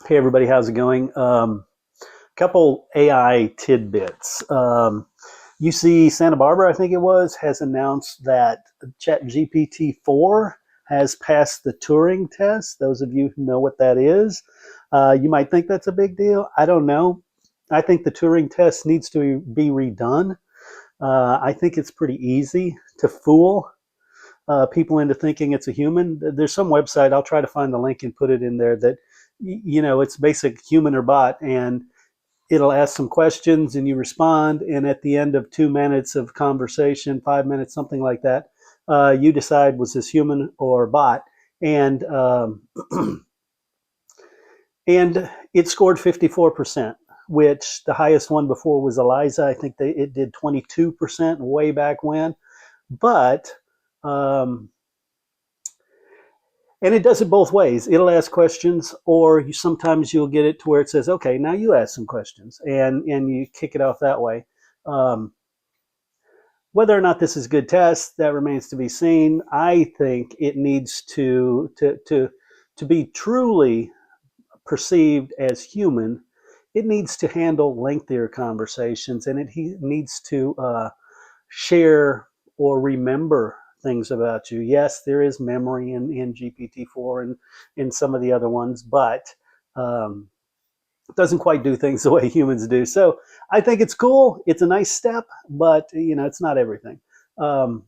Hey everybody, how's it going? Couple AI tidbits. UC Santa Barbara, I think it was, has announced that ChatGPT 4 has passed the Turing test. Those of you who know what that is, you might think that's a big deal. I don't know. I think the Turing test needs to be redone. I think it's pretty easy to fool people into thinking it's a human. There's some website, I'll try to find the link and put it in there, that it's basic human or bot, and it'll ask some questions and you respond, and at the end of 2 minutes of conversation, 5 minutes, something like that, you decide, was this human or bot? And and it scored 54%, which the highest one before was Eliza. I think it did 22% way back when. But um, and it does it both ways. It'll ask questions, or sometimes you'll get it to where it says, "Okay, now you ask some questions," and you kick it off that way. Um, whether or not this is a good test, that remains to be seen. I think it needs to be truly perceived as human. It needs to handle lengthier conversations, and it needs to share or remember things about you. Yes, there is memory in GPT-4 and in some of the other ones, but um, it doesn't quite do things the way humans do. So I think it's cool. It's a nice step, but it's not everything. Um,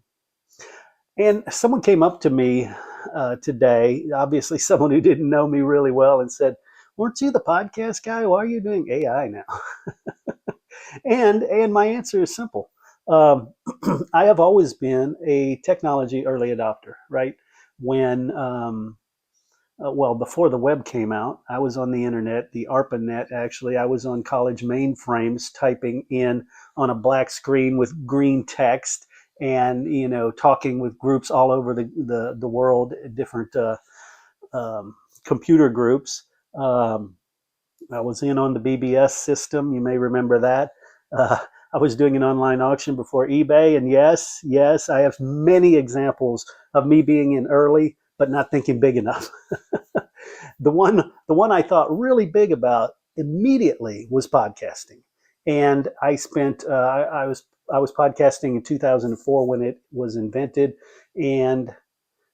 and someone came up to me today, obviously someone who didn't know me really well, and said, "Weren't you the podcast guy? Why are you doing AI now?" And my answer is simple. Um, I have always been a technology early adopter, right? When well, before the web came out, I was on the internet, the ARPANET actually. I was on college mainframes typing in on a black screen with green text, and talking with groups all over the world, different computer groups. Um, I was in on the BBS system. You may remember that. Uh, I was doing an online auction before eBay, and yes, I have many examples of me being in early but not thinking big enough. The one I thought really big about immediately was podcasting, and I spent I was podcasting in 2004 when it was invented, and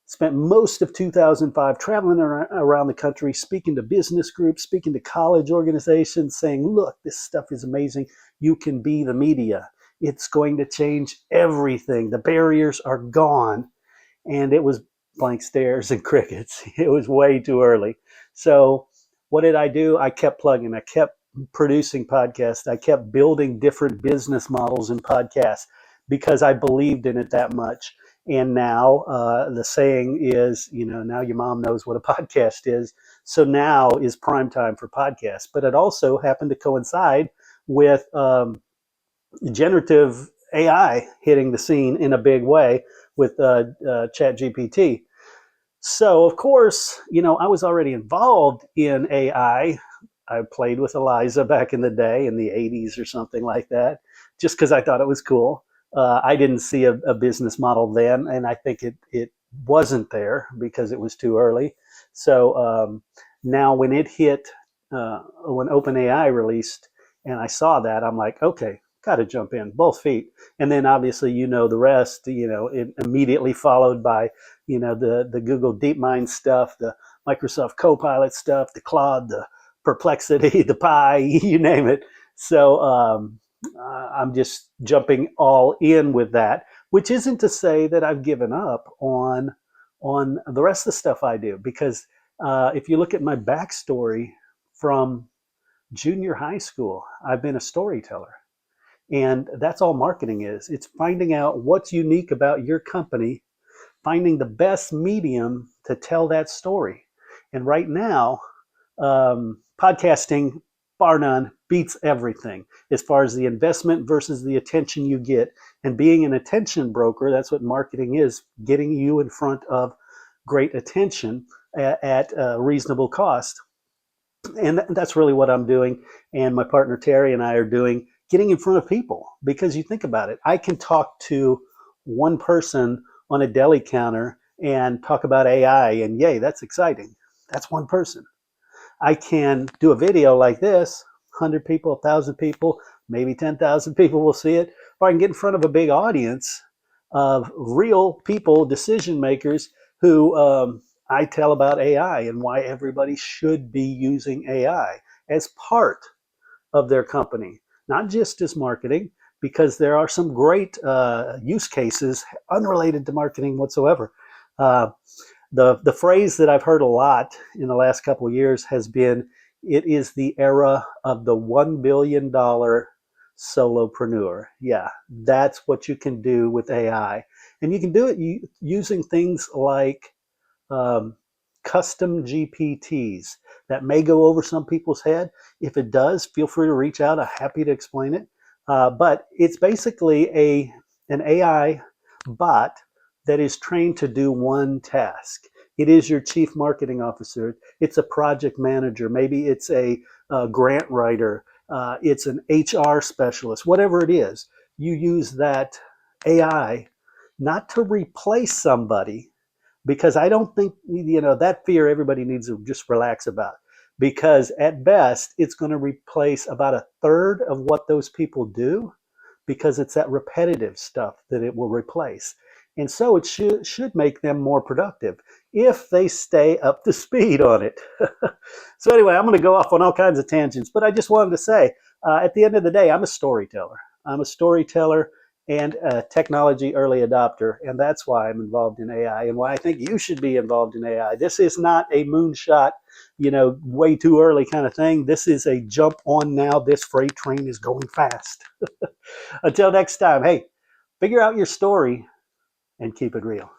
spent most of 2005 traveling around the country, speaking to business groups, speaking to college organizations, saying, "Look, this stuff is amazing. You can be the media. It's going to change everything. The barriers are gone." And it was blank stares and crickets. It was way too early. So what did I do? I kept plugging. I kept producing podcasts. I kept building different business models in podcasts because I believed in it that much. And now the saying is, now your mom knows what a podcast is. So now is prime time for podcasts. But it also happened to coincide with generative AI hitting the scene in a big way with ChatGPT. So, of course, I was already involved in AI. I played with Eliza back in the day in the 80s or something like that, just because I thought it was cool. I didn't see a business model then, and I think it wasn't there because it was too early. So now when it hit, when OpenAI released, and I saw that, I'm like, okay, got to jump in, both feet. And then obviously, the rest, it immediately followed by the Google DeepMind stuff, the Microsoft Copilot stuff, the Claude, the Perplexity, the Pi, you name it. So I'm just jumping all in with that, which isn't to say that I've given up on the rest of the stuff I do, because if you look at my backstory from junior high school, I've been a storyteller. And that's all marketing is. It's finding out what's unique about your company, finding the best medium to tell that story. And right now, podcasting, bar none, beats everything as far as the investment versus the attention you get. And being an attention broker, that's what marketing is, getting you in front of great attention at a reasonable cost. And that's really what I'm doing. And my partner Terry and I are doing, getting in front of people. Because you think about it, I can talk to one person on a deli counter and talk about AI, and yay, that's exciting. That's one person. I can do a video like this, 100 people, 1,000 people, maybe 10,000 people will see it, or I can get in front of a big audience of real people, decision makers, who I tell about AI and why everybody should be using AI as part of their company, not just as marketing, because there are some great use cases unrelated to marketing whatsoever. Uh, the phrase that I've heard a lot in the last couple of years has been, "It is the era of the $1 billion solopreneur." Yeah, that's what you can do with AI, and you can do it using things like um, custom GPTs. That may go over some people's head. If it does, feel free to reach out. I'm happy to explain it. But it's basically an AI bot that is trained to do one task. It is your chief marketing officer. It's a project manager. Maybe it's a grant writer. It's an HR specialist. Whatever it is, you use that AI not to replace somebody, because I don't think, that fear everybody needs to just relax about, because at best it's going to replace about a third of what those people do, because it's that repetitive stuff that it will replace. And so it should make them more productive if they stay up to speed on it. So anyway, I'm going to go off on all kinds of tangents, but I just wanted to say, at the end of the day, I'm a storyteller. I'm a storyteller and a technology early adopter, and that's why I'm involved in AI and why I think you should be involved in AI. This is not a moonshot, way too early kind of thing. This is a jump on now. This freight train is going fast. Until next time, hey, figure out your story and keep it real.